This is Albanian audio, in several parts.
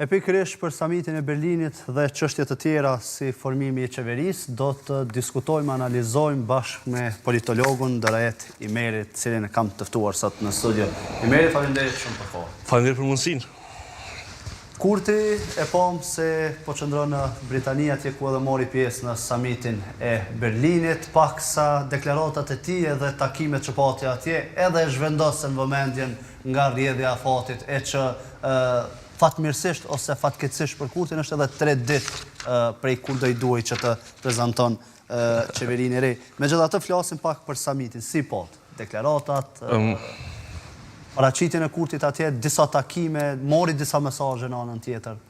E pikërisht për samitin e Berlinit dhe çështje të tjera si formimi i qeverisë, do të diskutojmë, analizojmë bashkë me politologun Darajet Imerit, cilin e kam të ftuar sot në studio. Imeri, faleminderit shumë për kohë. Faleminderit për mundësinë. Kurti e pam se po qëndron në Britani, atje ku edhe mori pjesë në samitin e Berlinit, paksa deklaratat e tij dhe takimet që pati atje edhe zhvendosën vëmendjen nga rrjedhja e fatit e që fatmirësisht ose fatkeqësisht për Kurtin është edhe 3 ditë prej kur do i duhej që të prezanton qeverinë e re. Megjithatë flasim pak për samitin, si pot, deklaratat, paraqitjen e Kurtit atje, disa takime, mori disa mesazhe në anën tjetër.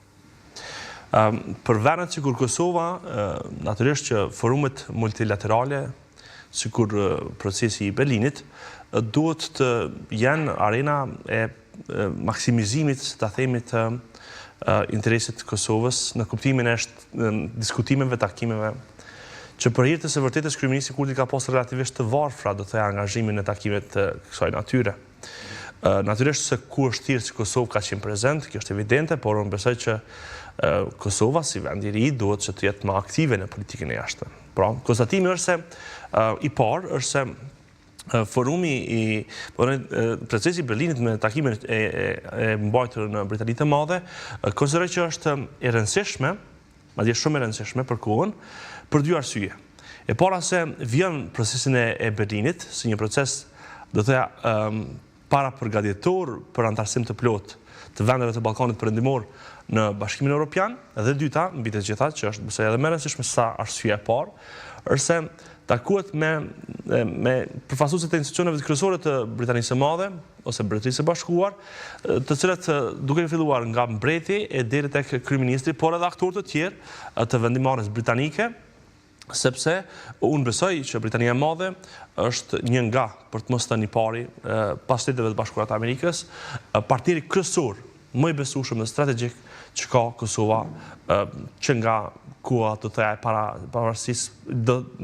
Për vendet sikur Kosova, natyrisht që forumet multilaterale, sikur procesi i Berlinit, duhet të jenë arena e maksimizimit, ta themi, të interesit të Kosovës në kuptimin e diskutimeve, takimeve, që për hir të së vërtetës kryeministri Kurti ka pasur relativisht të varfra, do të thënë, angazhimin në takimet të kësaj natyre. Natyrisht se ku është thirrë si Kosovë ka qenë prezent, kjo është evidente, por unë besoj që Kosova si vend i ri duhet që të jetë më aktive në politikën e jashtme. Pra, konstatimi është se i parë është se forumi i procesi i Berlinit me takimin e mbajtur në Britaninë të Madhe, konsideroj që është e rëndësishme, madje shumë e rëndësishme për kohën, për 2 arsye. E para se vjen procesin e Berlinit si një proces, do të thoya, para përgatitëtor për antarësim të plotë të vendeve të Ballkanit Perëndimor në Bashkimin Evropian, dhe dyta, mbi të gjitha, që është besoj edhe më e rëndësishme sa arsyeja e parë, është se takohet me përfaqësuesit e institucioneve kryesore të Britanisë së Madhe ose Britanisë së Bashkuar, të cilat duke filluar nga mbreti e deri tek kryeministri, por edhe aktorë të tjerë të vendimarrjes britanike, sepse unë besoj që Britania e Madhe është një nga, për të mos thënë i pari, pas Shteteve të Bashkuara të Amerikës, partneri kryesor më i besueshëm dhe strategjik që ka Kosova, që nga koha të thoya para pavarësisë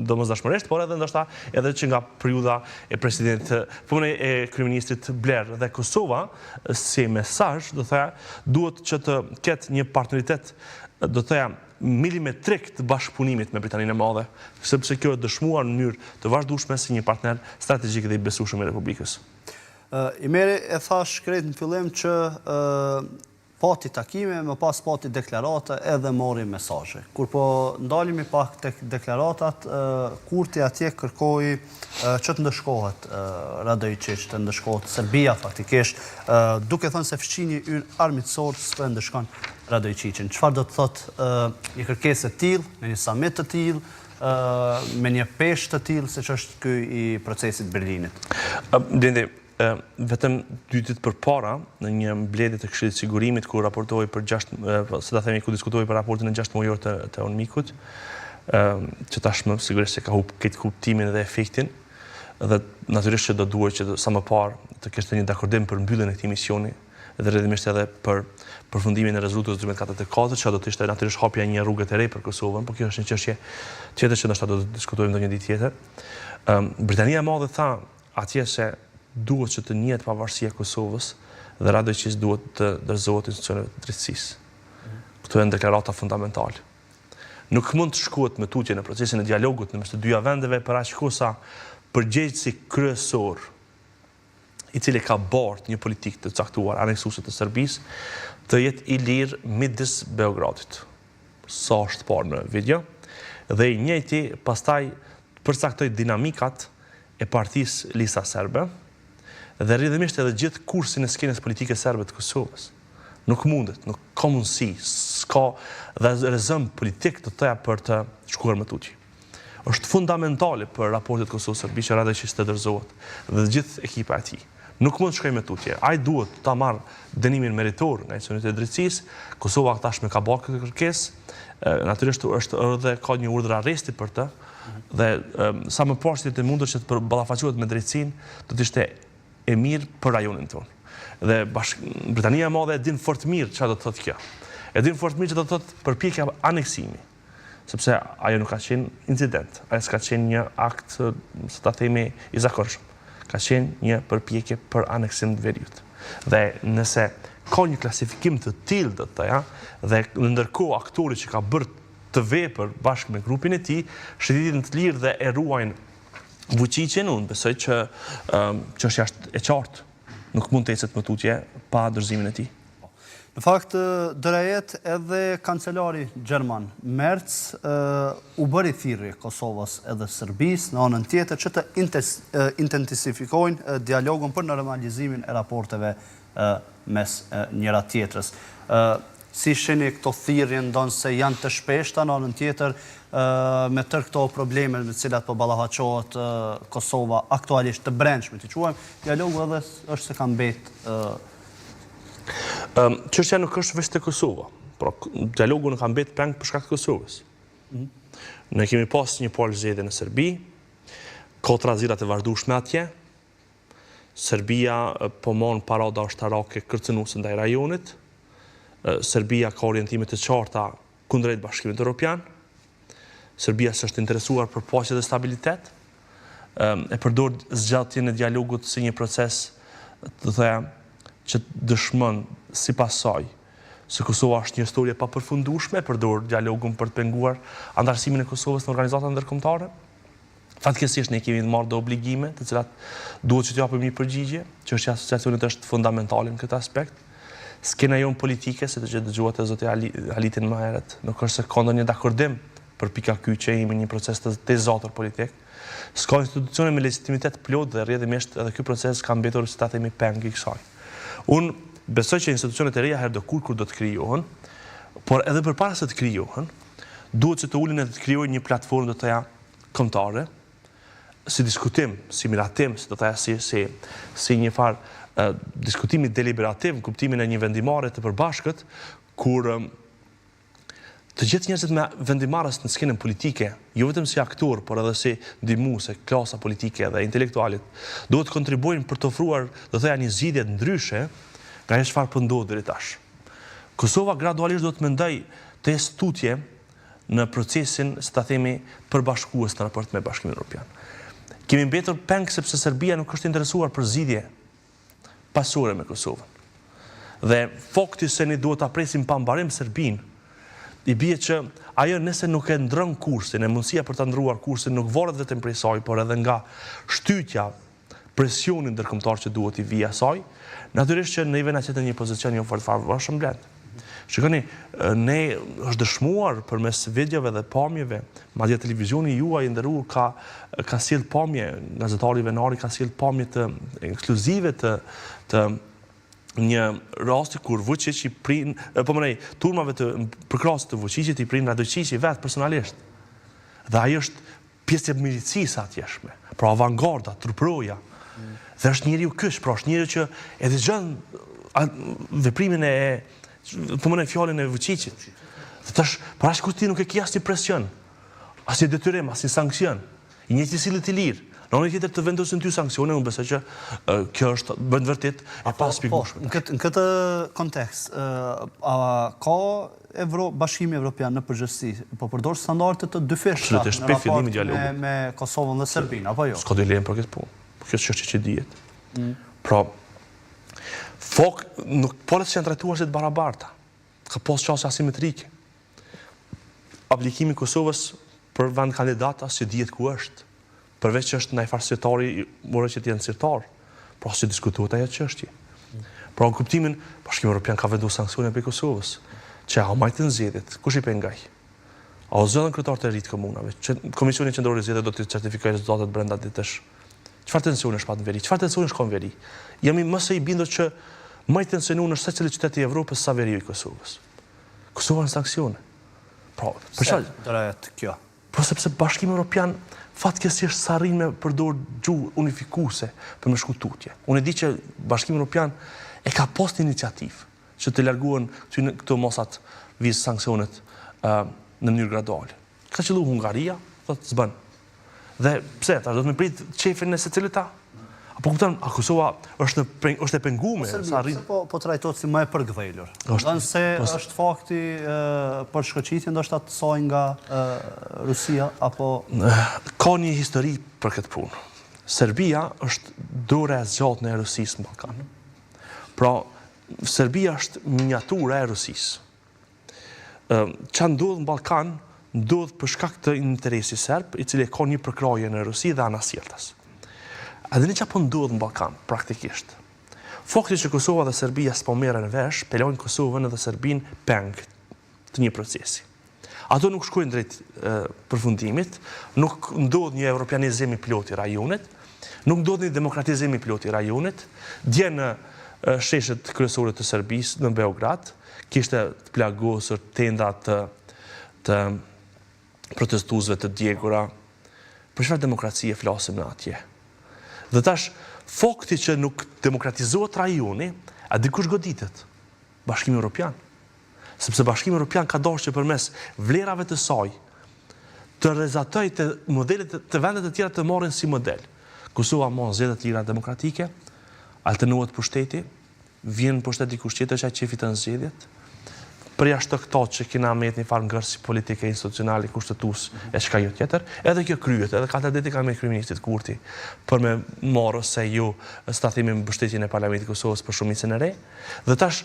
domosdoshmërisht, por edhe ndoshta edhe që nga periudha e e kryeministrit Blair, dhe Kosova si mesazh, do thoya, duhet që të ketë një partneritet, do thoya, milimetrik të bashkëpunimit me Britaninë e Madhe, sepse kjo është dëshmuar në mënyrë të vazhdueshme si një partner strategjik dhe i besueshëm i Republikës. Imeri e thash krejt në fillim që pati takime, më pas pati deklarata edhe mori mesazhe. Kur po ndalemi pak tek deklaratat, Kurti atje kërkoi që të ndëshkohet Radojčić, të ndëshkohet Serbia faktikisht, duke thënë se fshini ynë armiqësor s'po e ndëshkon Radojčićin. Çfarë do të thotë një kërkesë e tillë, në një samit të tillë, me një peshë të tillë siç është ky i procesit Berlinit? Blendi, vetëm 2 ditë përpara, në një mbledhje të Këshillit të Sigurimit, ku raportoi për ku diskutoi për raportin e 6 mujor të UNMIK-ut, që tashmë sigurisht se ka këtë kuptimin dhe efektin, dhe natyrisht që do duhet që sa më parë të kishte një dakordim për mbylljen e këtij misioni, dhe rrjedhimisht edhe për përfundimin e rezultateve 2044, që do të ishte natyrisht hapja një rrugë të re për Kosovën, por kjo është një çështje tjetër që ndoshta do të diskutojmë ndonjë ditë tjetër. Britania e Madhe tha atje se duhet që të njihet pavarësia e Kosovës dhe Radojčić duhet të dorëzohet institucioneve të drejtësisë. Këto janë deklarata fundamentale. Nuk mund të shkohet me tutje në procesin e dialogut në mes të 2 vendeve për aq kohë sa përgjegjësi kryesor, i cili ka bartë një politikë të caktuar aneksuese të Serbisë, të jetë i lirë midis Beogradit. Sa është parë në video, dhe i njëjti pastaj përcaktoi dinamikat e partisë Lista Serbe, dhe rrjedhimisht edhe gjithë kursin e skenës politike serbe të Kosovës. Nuk mundet, nuk ka mundësi, s'ka dhe rezëm politik të thoya për të shkuar më tutje. Është fundamentale për raportet Kosovë-Serbi që Radojčić të dorëzohet dhe gjithë ekipa e tij. Nuk mund të shkojë me tutje. Ai duhet ta marrë dënimin meritor nga institucionet e drejtësisë. Kosova tashmë ka bërë këtë kërkesë. Natyrisht është edhe ka një urdhër arresti për të, dhe sa më parë të mundur që të ballafaqohet me drejtësinë, do të ishte e mirë për rajonin tonë. Dhe Britania e Madhe e din fort mirë çfarë do të thotë kjo. E din fort mirë çfarë do të thotë përpjekja aneksimi, sepse ajo nuk ka qenë incident, ajo s'ka qenë një akt, ta themi, i zakonshëm. Ka qenë një përpjekje për aneksim të veriut. Dhe nëse ka një klasifikim të tillë të të, dhe ndërkohë aktori që ka bërë të vepër bashkë me grupin e tij, shtetitin të lirë dhe e ruajnë Vučićin, unë besoj që çështja është e qartë. Nuk mund të ecet më tutje pa dorëzimin e tij. Në fakt, dërajet edhe kancelari Gjerman Merz u bëri thirrje Kosovës edhe Serbisë në anën tjetër që të intensifikojnë dialogun për normalizimin e raporteve mes njëra tjetrës. Si shihni këto thirrje, ndonë se janë të shpeshta në anën tjetër me tërë këto probleme me të cilat po ballafaqohet Kosova aktualisht të brendshme, të quajmë, dialogu edhe është se ka mbetë. Çështja nuk është vetëm te Kosova, por dialogu nuk ka mbetë peng për shkak të Kosovës. Ne kemi pas një palë zgjedhje në Serbi, kotra zira të vazhdueshme atje. Serbia po mon parada ushtarake kërcënuese ndaj rajonit. Serbia ka orientime të qarta kundrejt Bashkimit Evropian. Serbia s'është interesuar për paqe dhe stabilitet. E përdor zgjatjen e dialogut si një proces, të thëja, që dëshmon sipas saj se Kosova është një histori e papërfundueshme, përdor dialogun për të penguar antarësimin e Kosovës në organizata ndërkombëtare. Fatkeqësisht ne kemi marrë do obligime, të cilat duhet që të japim një përgjigje, çështja e asociacionit është fundamentale në këtë aspekt. Skena jonë politike, se të që dëgjuat e zoti Halitin më herët, nuk është se ka ndonjë dakordim për pika ky që jemi një proces të zotër politik. S'ka institucione me legitimitet plot dhe rrjedhimisht edhe ky proces ka mbetur si ta themi peng i kësaj. Unë besoj që institucionet e reja herë do kur do të krijohen, por edhe përpara se të krijohen, duhet që të ulin edhe të krijojnë një platformë do të thëja kombëtare, si diskutim, si miratim, si do të thëja si një farë diskutimi deliberativ në kuptimin e një vendimare të përbashkët, kur të gjithë njerëzit me vendimarrës në skenën politike, jo vetëm si aktor, por edhe si ndihmuese, klasa politike dhe intelektualit, duhet të kontribuojnë për të ofruar, do të thëja, një zgjidhje ndryshe nga ajo çfarë po ndodh deri tash. Kosova gradualisht do të mendoj të ecë tutje në procesin, si ta themi, përbashkues në raport me Bashkimin Evropian. Kemi mbetur peng sepse Serbia nuk është interesuar për zgjidhje pasore me Kosovën. Dhe fakti se ne duhet ta presim pa mbarim Serbinë, i bie që ajo nëse nuk e ndron kursin, e mundësia për ta ndruar kursin nuk varet vetëm prej saj, por edhe nga shtytja, presionin ndërkombëtar që duhet i vijë asaj, natyrisht që ne vjen atje një pozicion jo fort favorshëm blend. Shikoni, ne është dëshmuar përmes videove dhe pamjeve, madje televizioni juaj i nderuar ka sjell pamje, gazetari Venari ka sjell pamje të ekskluzive të një rasti kur Vučić i prin, turmave të përkrahësit të Vučićit i prin Radojići vetë personalisht. Dhe ai është pjesë e milicisë atjeshme, pra avangarda, truproja. Dhe është njeriu kyç, pra është njeriu që e dëgjon veprimin e fjalën e Vučićit. Dhe tash, para shkurt ti nuk e ke asnjë presion, asnjë detyrim, asnjë sankcion. I njëjti sillet i lirë. Në anën tjetër të vendosin ty sanksione, unë besoj që kjo është bën vërtet e paspjegueshme. Në këtë kontekst, a ka Bashkimi Evropian në përgjithësi po përdor standarde të dyfishta në raport me Kosovën dhe Serbinë, apo jo? S'ka dilemë për këtë punë. Kjo është çështje që dihet. Pra, nuk polet që janë trajtuar si të barabarta. Ka pas çështje asimetrike. Aplikimi i Kosovës për vend kandidat as që dihet ku është. Përveç që është ndaj farsitari, morë që t'jenë sirtar, pra që diskutuat ajo çështje. Pra në kuptimin, Bashkimi Evropian ka vendosur sanksione për Kosovës, që a majtë në zgjedhjet, kush i pengaj? A o zëdhen kryetarët e rritë komunave, Komisioni Qendror i Zgjedhjeve do të certifikojë rezultatet brenda ditësh. Çfarë tensioni është pa në veri? Çfarë tensioni është ka në veri? Jemi më së i bindur që më i tensionuar në secili qytet i Evropës sa veriu i Kosovës. Kosova në sanksione. Pra, për çfarë? Po sepse Bashkimi Evropian fatkeqësisht s'arrin me përdor gjuhë unifikuese për me shku tutje. Unë e di që Bashkimi Evropian e ka pas iniciativë që të largohen këto mosat vizë sanksionet në mënyrë graduale. Ka qellu Hungaria, thotë s'bën. Dhe pse tash do të më prit çefin e secilit ta? Apo kupton, a Kosova është e penguar sa arrin? Po trajtohet si më e përgdhelur. Ndonë se është fakti për shkëlqitje ndoshta të saj nga Rusia apo ka një histori për këtë punë. Serbia është dora e zgjatë në Rusisë në Ballkan. Pra, Serbia është miniatura e Rusisë. Që ndodhë në Balkan, ndodhë për shkak të interesi serb, i cili ka një përkraje në Rusi dhe anasjeltas. A dhe një që po ndodhë në Balkan, praktikisht. Fakti që Kosova dhe Serbia s'po merren vesh, pelojnë Kosovën edhe Serbin peng të një procesi. Ato nuk shkojnë drejt përfundimit, nuk ndodhë një europianizim i plot i rajonit, nuk ndodhë një demokratizim i plot i rajonit, dje në sheshet kryesore të Serbisë në Beograd, kishte të plagosur tenda të protestuesve të djegura. Për çfarë demokracie flasim në atje? Dhe tash, fakti që nuk demokratizohet rajoni, a dikush goditet? Bashkimi Evropian. Sepse Bashkimi Evropian ka dashur që përmes vlerave të saj të rrezatojë të modelet të vendet të tjera të marrin si model. Kosova mon zgjedhje të tjera demokratike, alternohet pushteti, vjen pushtet dikush tjetër që ai fiton zgjedhjet. Për jashtë këto që kena me një farë ngërsi politike institucionale kushtetues e çka jo tjetër, edhe kjo kryet, edhe katërdeti ka me kryeministit Kurti për me marrë se ju statimi mbështetjen e Parlamentit të Kosovës për shumicën e re. Dhe tash,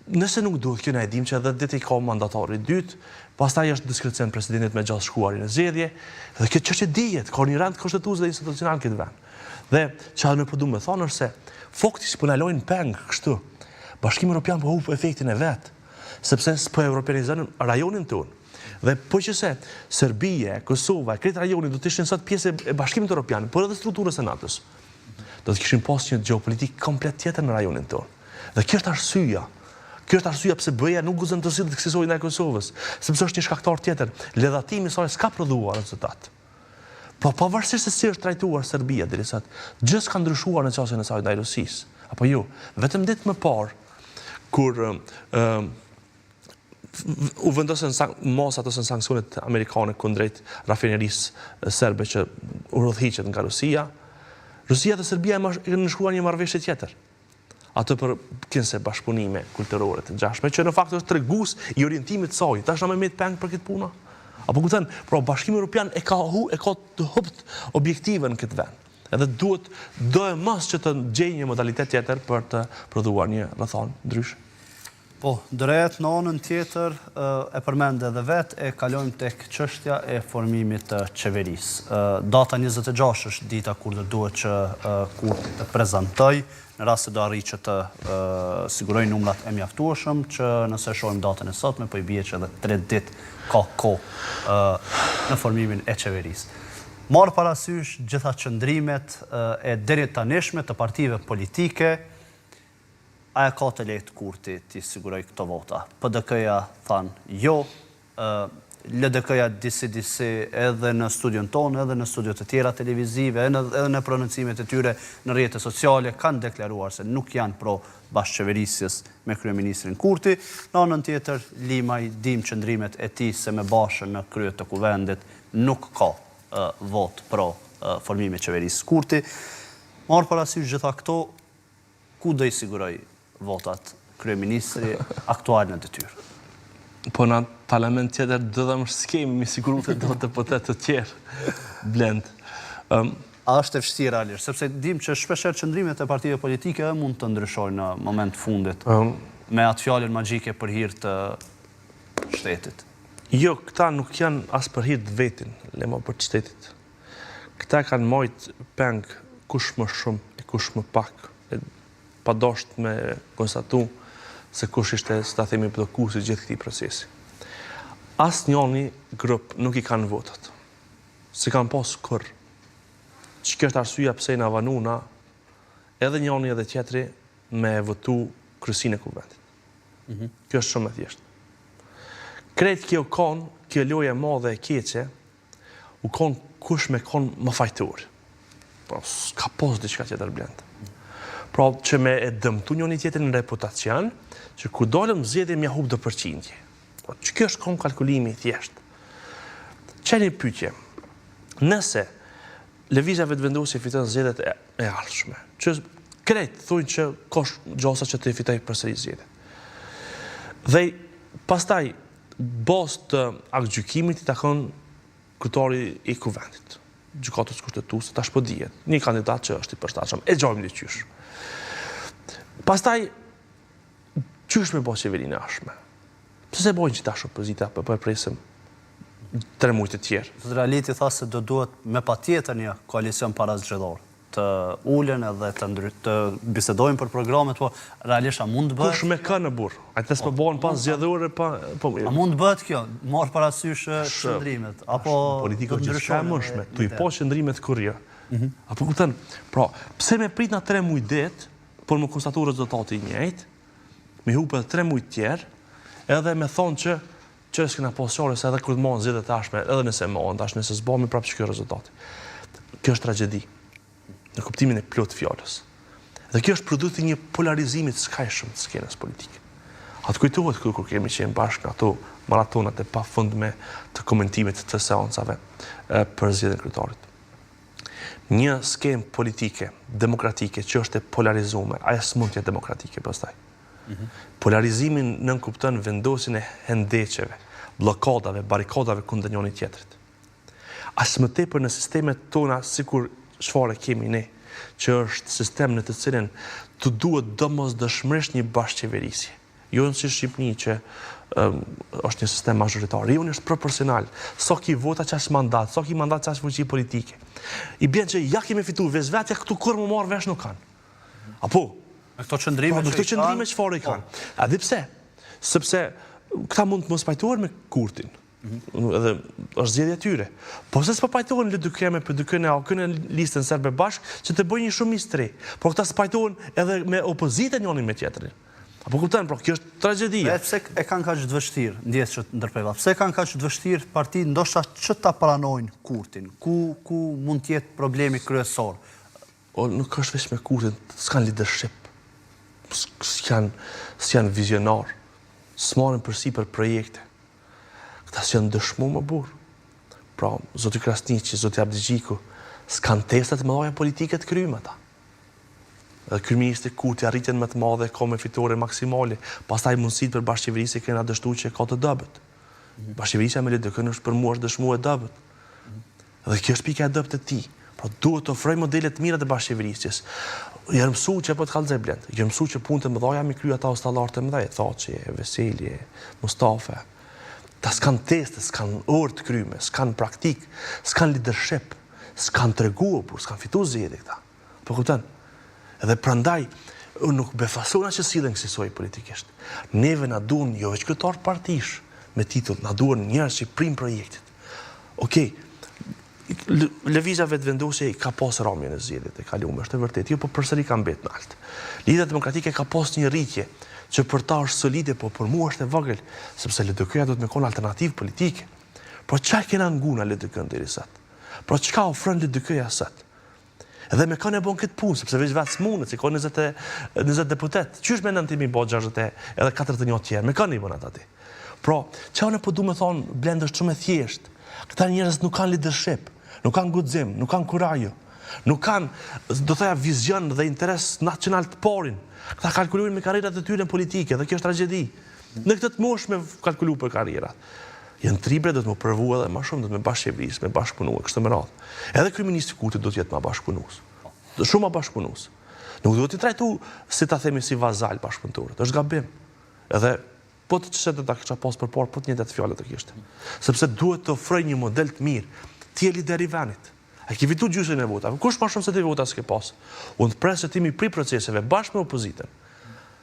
nëse nuk duhet kjo na e dim që edhe deti ka mandatari i dytë, pastaj është diskrecion presidentit me gjatë shkuarin në zgjedhje, dhe kjo çështje dihet, ka një rand kushtetues dhe institucional këtë vend. Dhe çfarë më po duam të thonë është se fakti që po na lojnë peng kështu, Bashkimi Evropian po humb efektin e vet. Sepse s'po europianizon rajonin tonë. Dhe po që se Serbia, Kosova, këtë rajonin do të ishin sot pjesë e Bashkimit Evropian, por edhe strukturës së NATO-s, do të kishin pas një gjeopolitik komplet tjetër në rajonin tonë. Dhe kjo është arsyeja. Kjo është arsyeja pse BE-ja nuk gëzon të sillet kësaj ndaj Kosovës, sepse është një shkaktar tjetër. Ledhatimi i saj s'ka prodhuar rezultat. Po pavarësisht se si është trajtuar Serbia deri sot, gjë s'ka ndryshuar në çështjen e saj ndaj Rusisë. Apo jo, vetëm ditë më parë kur u vendosën mosat ose sanksionet amerikane kundrejt rafinerisë serbe që udhëhiqet nga Rusia. Rusia dhe Serbia kanë shkruar një marrëveshje tjetër. Ato për kinse bashkëpunime kulturore të ngjashme që në fakt është tregues i orientimit të saj. Tash na më met peng për këtë punë. Apo kupton, pra Bashkimi Evropian e ka të hupt objektive në këtë vend. Edhe duhet do e mos që të gjejë një modalitet tjetër për të prodhuar një rrethon ndryshe. Po, drejt në anën tjetër e përmend edhe vetë e kalojmë tek çështja e formimit të qeverisë. Data 26 është dita kur do duhet që Kurti të prezantoj, në rast se do arrijë që të sigurojë numrat e mjaftueshëm, që nëse shohim datën e sotme, po i bie që edhe 3 ditë ka kohë në formimin e qeverisë. Marrë parasysh gjitha qëndrimet e deri tanishme të partive politike, a e ka të lehtë Kurti t'i siguroj këto vota? PDK-ja thanë jo, LDK-ja disi edhe në studion tonë, edhe në studiot të tjera televizive, edhe në prononcimet e tyre në rrjetet sociale, kanë deklaruar se nuk janë pro bashkëqeverisjes me kryeministrin Kurti. Në anën tjetër, Limaj dim qëndrimet e tij se me Bashën në krye të kuvendit nuk ka vot pro formimit të qeverisë Kurti. Marrë parasysh gjitha këto, ku do i siguroj votat kryeministri aktual në detyrë? Po në parlament tjetër do dhe më s'kemi mi siguru të do të potet të tjerë blend. A është e vështirë realisht, sepse dim që shpesher qëndrimet e partive politike mund të ndryshojnë në moment fundit me atë fjalën magjike për hir të shtetit. Jo, këta nuk janë as për hir të vetin, lema për shtetit. Këta kanë marrë peng kush më shumë e kush më pak. Pa dosht me konstatu se kush ishte, së ta themi, blokuesi gjithë këtij procesi. Asë njëni grup nuk i kanë votat. Si kanë pas kur. Që kjo është arsyeja pse na vanuna edhe njëni edhe tjetri me votu kryesinë e kuvendit. Kjo është shumë e thjeshtë. Kretë kjo lojë e madhe e keqe, u konë kush me konë më fajtur. Po, s'ka pas diçka tjetër blend. Pra që me e dëmtu njëni tjetër në reputacion, që ku dalëm zgjedhje mja hub 2%. Po, që kjo është konë kalkulimi i thjeshtë. Që një pyetje, nëse lëvizja vetëvendosje fiton zgjedhjet e ardhshme, që kretë thujnë që kosh gjosa që të fitoj përsëri zgjedhjet. Dhe pastaj, bazë të aktgjykimit i takon kryetari i kuvendit, gjykatës kushtetuese, tash po dihet, një kandidat që është i përshtatshëm, e gjojmë dyqysh. Pastaj, qysh me bo qeverinë e ashme? Pse se bojnë që tash opozita, për e presim 3 muaj të tjerë? Realiti tha se do duhet me patjetër një koalicion parazgjedhor të ulen edhe të bisedojnë për programet, po realisht a mund të bëhet? Kush me kë në burr? Ajtë s'po bëhen pas zgjedhore pa A mund të bëhet kjo? Marr parasysh qëndrimet apo politikë gjithçka e mundshme, tu i po qëndrimet kurrë. Apo kupton? Pra, pse me prit na 3 muaj det, por më konstatu rezultati i njëjtë, me hupe 3 muaj të tjerë, edhe me thonë që s'kena pasur se edhe kur të mohon zgjedhjet tashme, edhe nëse mohon tash nëse s'bëmi prapë që kjo rezultati. Kjo është tragjedi në kuptimin e plot fjalës. Dhe kjo është produkti një polarizimi të skajshëm të skenës politike. Atë kujtohet kur kemi qenë bashkë në ato maratonat e pafundme të komentimit të seancave për zgjedhjen kryetarit. Një skenë politike, demokratike, që është e polarizuar, ajo s'mund të jetë demokratike pastaj. Polarizimin nënkupton vendosin e hendeqeve, blokadave, barikadave kundër njëri tjetrit. As më tepër në sistemet tona, sikur çfarë kemi ne, që është sistem në të cilin të duhet domosdoshmërisht një bashkëqeverisje. Jo në si Shqipëni që është një sistem mazhoritar, jo është proporcional. Sa ki vota ças mandat, sa ki mandat ças fuqi politike. I bën që ja kemi fituar veçvetja këtu kur më marr vesh nuk kanë. Apo në këto qëndrime çfarë i kanë? A di pse? Sepse këta mund të mos pajtohen me Kurtin. Edhe është zgjedhja e tyre. Po se s'po pajtohen LDK me PDK në kënë listën serbe bashkë që të bëjnë një shumicë të re. Po këta s'pajtohen edhe me opozitën njëri me tjetrin. Apo kupton, pra kjo është tragjedia. Pse e kanë kaq të vështirë, ndjes që ndërpeva. Pse kanë kaq të vështirë partitë ndoshta që ta pranojnë Kurtin? Ku mund të jetë problemi kryesor? Nuk është vetëm me Kurtin, s'kan leadership. S'janë vizionar. S'marrin përsipër projekte. Këta s'janë dëshmu më burr. Pra, zoti Krasniqi, zoti Abdigjiku, s'kan testa të mëdha politike të kryejnë ata. Edhe kryeministri Kurti arritjen më të madhe, ka me fitore maksimale, pastaj mundësitë për bashkëqeverisje kena dështuar që ka të dobët. Bashkëqeverisja me LDK është për mua është dëshmu e dobët. Dhe kjo është pika e dobët e tij. Pra duhet të ofroj modele të mira të bashkëqeverisjes. Janë mësuar që po të kallëzoj blend. Janë mësuar që punët e mëdha mi krye ata ustallarë të mëdha, Thaçi, Veseli, Mustafa. Ta s'kan teste, s'kan orë të kryme, s'kan praktik, s'kan leadership, s'kan treguar, por s'kan fituar zgjedhje këta. Po kupton? Edhe prandaj nuk befasona që sillen kësaj politikisht. Neve na duan jo veç kryetar partish me titull, na duan njerëz që prim projektit. Okej. Lëvizja vetëvendosje ka pas rrëmje në zgjedhjet e kaluara, është e vërtetë, jo, po përsëri ka mbetë në alt. Lidhja demokratike ka pas një rritje që për ta është solide, po për mua është e vogël, sepse LDK-ja do të më konë alternativë politike. Po çka kena nguna LDK-n deri sot? Po çka ofron LDK-ja sot? Edhe me kanë e bon këtë punë, sepse veç vetë s'mundet, si ka 20 deputet. Qysh me nëntimi bo 60 edhe 41 tjerë, me kanë i bon atë ati. Pra, që unë po du me thonë, blend është shumë e thjesht. Këta njerëz nuk kanë leadership, nuk kanë guxim, nuk kanë kurajo, nuk kanë, do thoya, vizion dhe interes nacional të parin. Këta kalkulojnë me karrierat e tyre politike, dhe kjo është tragjedi. Në këtë të mosh me kalkulu për karrierat. Janë tribre, do të më përvu edhe ma shumë, do të me bashkëqeverisë, me bashkëpunue, kështë më radhë. Edhe kryeministri Kurti do të jetë ma bashkëpunues. Shumë ma bashkëpunues. Nuk do t'i trajtu, si ta themi, si vazal bashkëpunëtorët. Është gabim. Edhe, po të qësetë ta kisha pas për parë, po të njëjtat fjalë të kishte. Sepse duhet të ofroj një model të mirë, ti je lider i vendit. A ke fitu gjysmën e votave. Kush ma shumë se ti vota s'ke pas? Unë të presë ti mi pri proceseve bashkë me opozitën.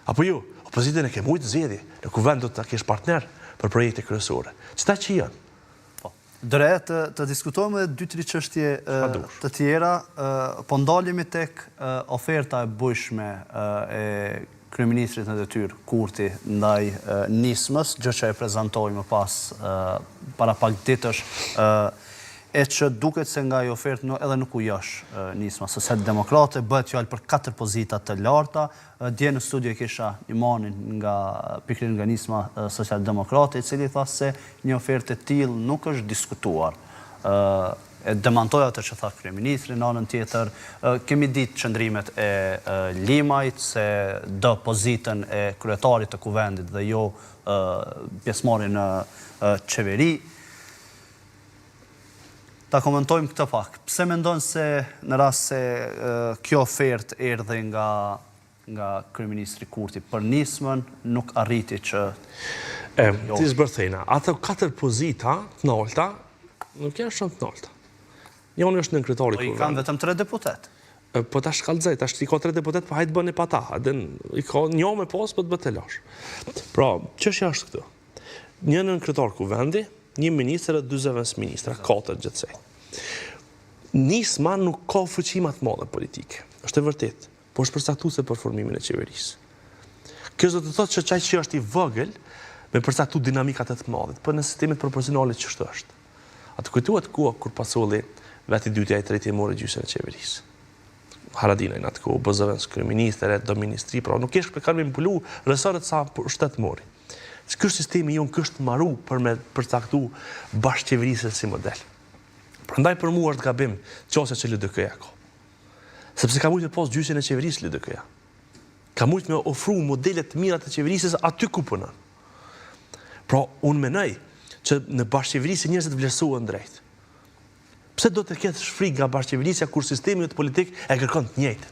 Apo jo, opozitën e ke mujtë zgjedhje, në kuvend do të kesh partner për projekte kryesore. Çta që janë? Dre të diskutojmë edhe 2-3 çështje të tjera, po ndalemi tek oferta e bujshme e kryeministrit në detyrë Kurti ndaj nismës, gjë që e prezantoi më pas para pak ditësh, e që duket se nga i ofertë edhe nuk u josh nisma Socialdemokrate, bëhet fjallë për 4 pozita të larta. Dje në studio kisha një manin pikrin nga nisma Socialdemokrate, i cili tha se një ofertë e tillë nuk është diskutuar. E demantoj atë që tha kryeministri në anën tjetër. Kemi ditë qëndrimet e Limajt, se do pozitën e kryetarit të kuvendit dhe jo pjesëmarrjen në qeveri. Ta komentojmë këtë pak. Pse mendon se në rast se kjo ofertë erdhi nga nga kryeministri Kurti për nismën nuk arriti që... Ti zbërthejna, ato 4 pozita të nalta, nuk janë shumë të nalta. Njoni është në kryetari Po i kanë vetëm 3 deputet. Po ta shkallëzaj, ta i ka 3 deputet, po hajtë bëni pa ta. I ka një me pas, po të bëtë të lash. Pra, çështja është këtu. Një në kryetar kuvendi, një ministër e 25 ministra, 4 gjithsej. Nisma nuk ka fuqimat madhe politike. Është e vërtet, po është përcaktuese për formimin e qeverisë. Kjo do të thotë që çaj që është i vogël me përcaktu dinamikat e të madhe, po në sistemet proporcionale ç'është është. Atë kujtohet kur pasolli veti dytja i treti e mori gjysmën e qeverisë. Haradinaj në atë kohë, BZV-s kryeministër, do ministri, pra nuk kesh për kanë manipulu resortet sa shtet mori. Ky sistemi jonë kështë maru për me përcaktu bashkëqeverisën si model. Prandaj për mua është gabim qase që LDK-ja ka. Sepse ka mujtë me pas gjysmën e qeverisë LDK-ja. Ka mujtë me ofru modelet mira të qeverisës aty ku punon. Pra, unë menoj që në bashkëqeverisë njerëzit vlerësohen drejt. Pse do të ketë shfrik nga bashkëqeverisja kur sistemi të politik e kërkon të njëjtën?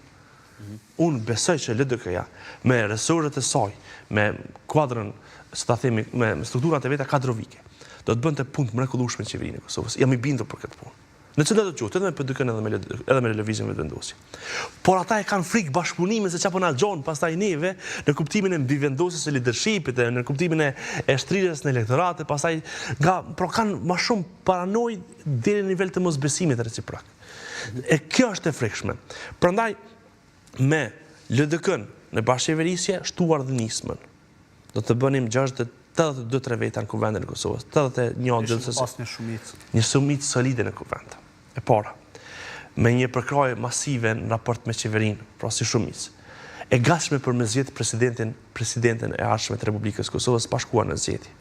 Unë besoj që LDK-ja me resortet e saj, me kuadrën, se ta themi, me strukturat e veta kadrovike, do të bënte punë të mrekullueshme në qeverinë e Kosovës. Jam i bindur për këtë punë. Në çdo të qoftë, edhe me PDK-n edhe me lëvizjen vetëvendosi. Por ata e kanë frikë bashkëpunimin se çapo na gjon pastaj neve në kuptimin e mbivendosjes së leadershipit, në kuptimin e shtrirjes në elektorate, pastaj pra kanë më shumë paranoj deri në nivel të mosbesimit reciprok. E kjo është e frikshme. Prandaj me LDK-n në bashkëqeverisje shtuar dhe nismën. Do të bënim 82 veta në kuvendin e Kosovës, 81 një shumicë solide në kuvend. E para, me një përkraje masive në raport me qeverinë, pra si shumicë, e gatshme për me zgjedh presidenten e ardhshme të Republikës Kosovës pa shkuar në zgjedhje.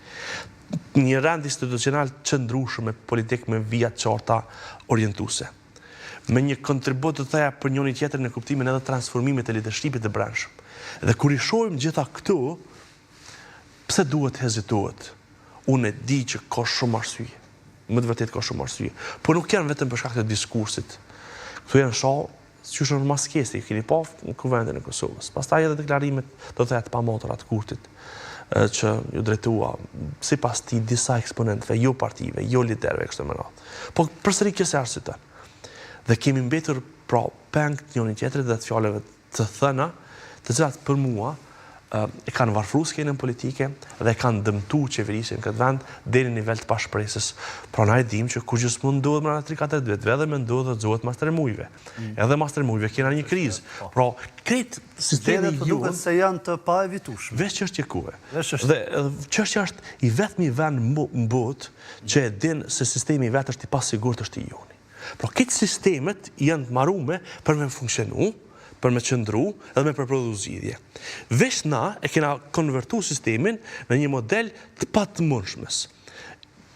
Një rend institucional qëndrueshëm me politikë me vija të qarta orientuese. Me një kontribut të theja për njëri tjetër në kuptimin edhe transformimit e leadershipit të brendshëm. Dhe kur i shohim gjitha këtu, pse duhet hezitohet? Unë e di që ka shumë arsye. Më të vërtet ka shumë arsye. Po nuk janë vetëm për shkak të diskursit. Këtu janë shau, që është në maskesi, keni pa në kuvendin e Kosovës. Pastaj edhe deklarimet do të thejat pa motora të Kurtit, që ju drejtua, si pas ti, disa eksponentve, jo partive, jo liderve, kështë të mërat. Po përsëri këse arsye. Dhe kemi mbetur pra peng të njëri tjetrit dhe të fjalëve të thëna, të cilat për mua e kanë varfru skenën politike dhe kanë dëmtu qeverisjen në këtë vend deri në nivel të pashpresës. Pra na e dim që kur gjithmonë ndodhet mbrana 3-4 viteve edhe mendohet të zohet mas tremujve. Edhe mas tremujve kena një krizë. Pra krejt sistemi juve duket se janë të paevitueshme. Veç çështje kuve. Dhe çështja është i vetmi vend në botë që e din se sistemi i vet është i pasigurt është i joni. Pra këtë sistemet janë të marrume për me funksionu, për me qëndru edhe me përprodhu zgjidhje. Veç na e kena konvertu sistemin në një model të patëmundshmes.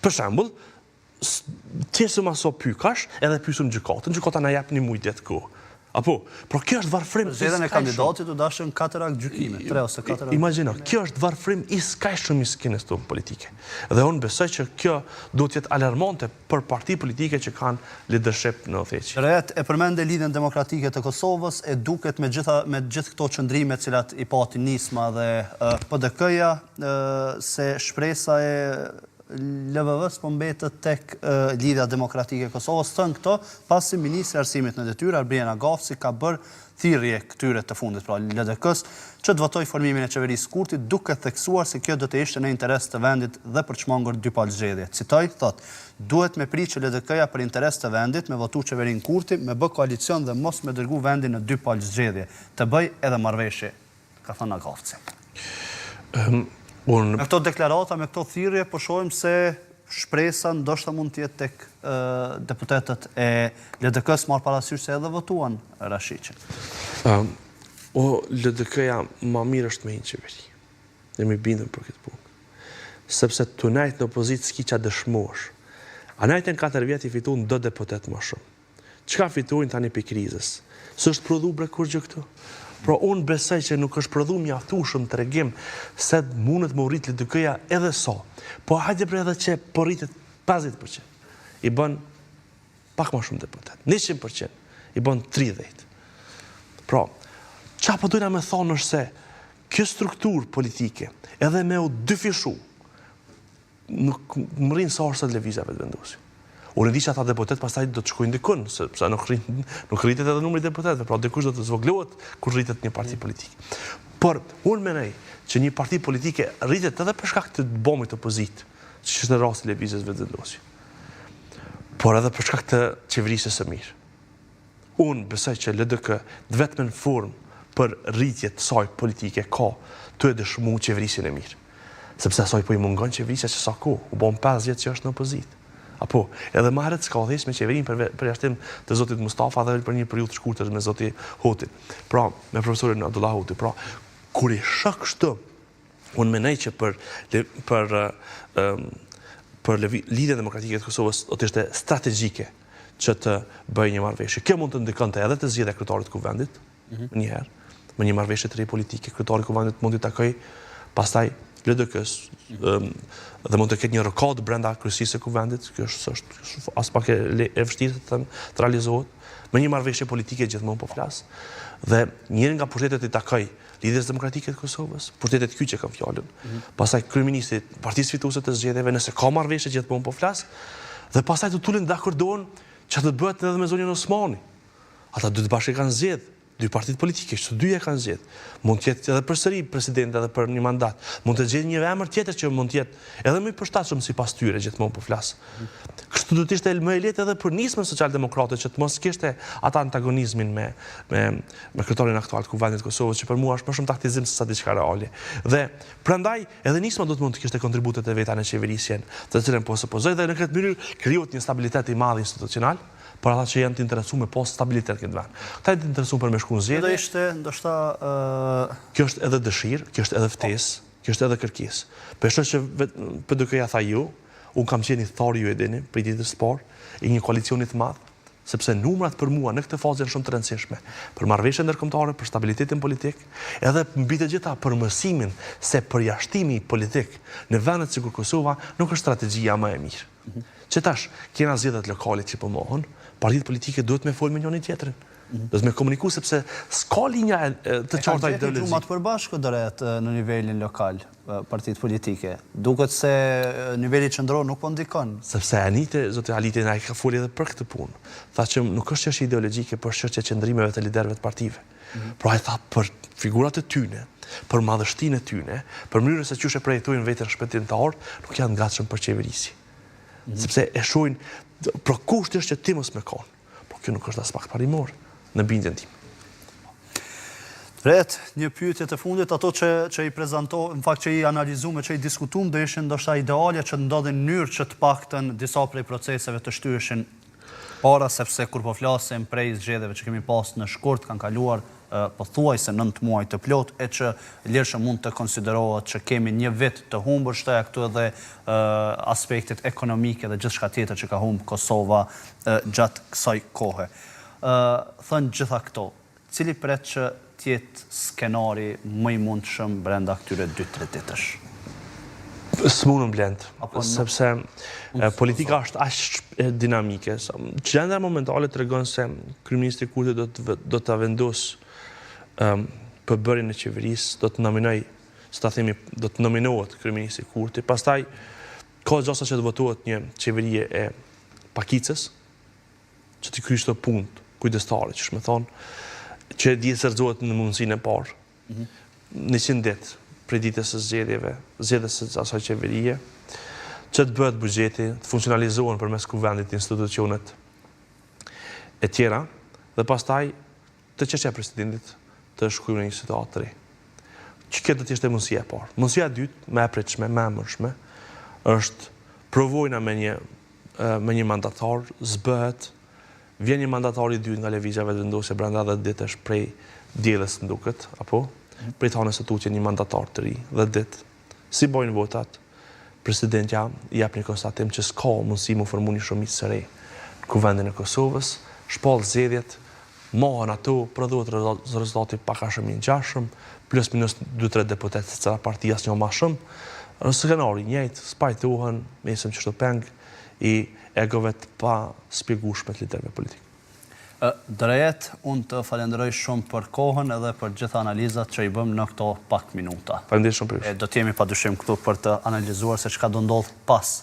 Për shembull, tjesëm aso pykash edhe pysëm gjykatën, gjykata na jep një mujtë jetë kohë. Apo, pra kjo është varfrim i zgjedhjen e kandidatit u dashën 4 akt gjykime, 3 ose 4 akt. Imagjino, kjo është varfrim i skajshëm i skenës tonë politike. Dhe unë besoj që kjo duhet të jetë alarmante për parti politike që kanë leadership në Otheqi. Rehet e përmende lidhjen demokratike të Kosovës, e duket me gjithë këto qëndrime cilat i pati nisma dhe PDK-ja, se shpresa e LVV-s po mbetet tek lidhja demokratike e Kosovës. Thënë këto, pasi ministri i arsimit në detyrë Arbiena Gafsi ka bërë thirrje këtyre të fundit, pra LDK-s, që të votoj formimin e qeverisë Kurtit, duke theksuar se kjo do të ishte në interes të vendit dhe për çmangur dy palë zgjedhje. Citoj, thot: "Duhet me pritë që LDK-ja për interes të vendit me votu qeverinë Kurti, me bë koalicion dhe mos me dërgu vendin në dy palë zgjedhje, të bëj edhe marrëveshje", ka thënë Gafsi. Me këto deklarata, me këto thirrje, po shohim se shpresa ndoshta mund të jetë tek deputetët e LDK-s marrë parasysh se edhe votuan Rashiqin. LDK-ja ma mirë është me një qeveri. Jemi bindur për këtë punë. Sepse të najtë në opozitë s'ki qa dëshmosh. A najtë në 4 vjetë i fituan do deputet më shumë. Çka fituajnë tani për krizës? Së është prodhu bre kur gjë këtu? Pra unë besoj që nuk është prodhu mjaftueshëm tregim se mundet më rrit LDK-ja edhe sa. Po hajde bre edhe që po rritet 50%. I bën pak më shumë deputet. 100%. I bën 30%. Pra, Qa po dojna me thonë është se kjo strukturë politike edhe me u dyfishu nuk më rinë sa është të levizjave të vendosi. Unë di që ata deputet pastaj do të shkojnë dikun, sepse nuk rritet edhe numri deputetëve, pra dikush do të zvoglohet kur rritet një parti politike. Por unë menej që një parti politike rritet edhe për shkak të bomit opozit, që është në rasti lëvizjes vetëvendosi, por edhe për shkak të qeverisjes së mirë. Unë besoj që LDK vetëm në formë për rritje të saj politike ka të e dëshmu qeverisjen e mirë. Sepse asaj po i mungon qeverisja që sa ko, u bon 5 vjetë që është në opozit. Apo, edhe marrët s'ka dhesh me qeverin për jashtim të zotit Mustafa dhe për një periudhë të shkurtër me zotit Hoti. Pra, me profesorin Abdullah Hoti. Pra, kur i shak kështu, unë menej që për lidhjen demokratike të Kosovës do të ishte strategjike që të bëjë një marrëveshje. Kjo mund të ndikonte edhe të zgjedhja kryetarit të kuvendit, njëherë, me një marrëveshje të re politike, kryetari i kuvendit mund të takoj pastaj LDK-s dhe mund të ketë një rokad brenda kryesisë së kuvendit, kjo është as pak e vështirë të realizohet, me një marrëveshje politike gjithmonë po flas. Dhe njëri nga pushtetet i takoj lidhjes demokratike të Kosovës, pushtetet kyçe kanë fjalën. Pastaj kryeministri i partisë fituese të zgjedhjeve, nëse ka marrëveshje gjithmonë po flas, dhe pastaj të tulen dakordohen që të bëhet edhe me zonin Osmani. Ata dy të bashkë kanë zgjedh, dy partitë politike, që të dyja kanë zgjedh. Mund të jetë edhe përsëri president edhe për një mandat. Mund të gjejë një emër tjetër që mund të jetë edhe më i përshtatshëm sipas tyre gjithmonë po flas. Kështu do të ishte më e lehtë edhe për nismën socialdemokrate që të mos kishte ata antagonizmin me kryetarin aktual të kuvendit të Kosovës, që për mua është më shumë taktizim se sa diçka reale. Dhe prandaj edhe nisma do të mund të kishte kontributet e veta në qeverisjen, të cilën po supozoj, dhe në këtë mënyrë krijohet një stabilitet i madh institucional, por ata që janë të interesuar me post stabilitet këtë vend. Ata janë të interesuar për me shku në zgjedhje. Do ishte ndoshta Kjo është edhe dëshirë, kjo është edhe ftesë, kjo është edhe kërkesë. Besoj që PDK-ja tha ju, unë kam qenë i thari ju e dini, për ditës spor, i një koalicionit të madh, sepse numrat për mua në këtë fazë janë shumë të rëndësishme, për marrëveshje ndërkombëtare, për stabilitetin politik, edhe mbi të gjitha për mësimin se përjashtimi politik në vendet sikur Kosova nuk është strategjia më e mirë. Që tash kena zgjedhjet lokale që po mohon, partitë politike duhet me folë me njëri tjetrin. Duhet me komuniku sepse s'ka linja të qarta ideologjike. Kanë të përbashkët drejt në nivelin lokal, partitë politike. Duket se niveli qendror nuk po ndikon. Sepse zoti Aliti na ka folë edhe për këtë punë. Tha që nuk është çështje ideologjike, por çështje e qëndrimeve të liderëve të partive. Pra ai tha për figurat e tyre, për madhështinë e tyre, për mënyrën se çu projektojnë veten shpëtimtar, nuk janë ngatshëm për qeverisi. Sepse e shohin, për kusht është që ti mos me konë. Por kjo nuk është as pak parimor në bindjen tim. Drejt, një pyetje të fundit, ato që i prezantojmë, në fakt që i analizuam, që i diskutuam, do ishin ndoshta ideale që ndodhin në mënyrë që të paktën disa prej proceseve të shtyheshin para, sepse kur po flasim prej zgjedhjeve që kemi pas në shkurt, kanë kaluar pothuajse 9 muaj të plot, e që lirshëm mund të konsiderohet që kemi një vit të humbur, shtoja këtu edhe aspektet ekonomike dhe gjithçka tjetër që ka humbur Kosova gjatë kësaj kohe. Thënë gjitha këto, cili pret që tjetë skenari më i mundshëm brenda këtyre 2-3 ditësh? S'munëm blend, sepse politika është aq dinamike. Gjendja momentale tregon se kryeministri Kurti do të vendos për bërjen e qeverisë, do të nominoj, do të nominohet kryeministri Kurti. Pastaj ka gjasa që të votohet një qeveri e pakicës, që të kryej çdo punë kujdestare, që më thonë, që djeserzohet në mundësinë e parë. 100 ditë prej ditës së zgjedhjes së asaj qeverie, që të bëhet buxheti, të funksionalizohen përmes kuvendit institucionet e tjera, dhe pastaj të çështja e presidentit të shkruajë në një situatë të re. Që kjo do të ishte mundësia e parë. Mundësia e dytë, më e pritshme, më e mërshme, është provojna me një mandatar, zbëhet, vjen një mandatar i dytë nga lëvizja vetëvendosje brenda 10 ditësh prej diellës më duket, apo prej të hanës së tutje një mandatar të ri, 10 ditë. Si bojnë votat, presidentja jep një konstatim që s'ka mundësi mu formu një shumicë së re në kuvendin e Kosovës, shpall zgjedhjet, mohen ato, prodhohet rezultati pak a shumë i ngjashëm, plus minus 2-3 deputetë se cila parti asnjë më shumë. Skenari njëjtë, spajtohen, mesëm që shto peng i egove të pa spjegueshme të liderëve politikë. Drejt, unë të falenderoj shumë për kohën edhe për gjitha analizat që i bëm në këto pak minuta. Faleminderit shumë për ju. Do t'jemi padyshim këtu për të analizuar se çka do ndodh pas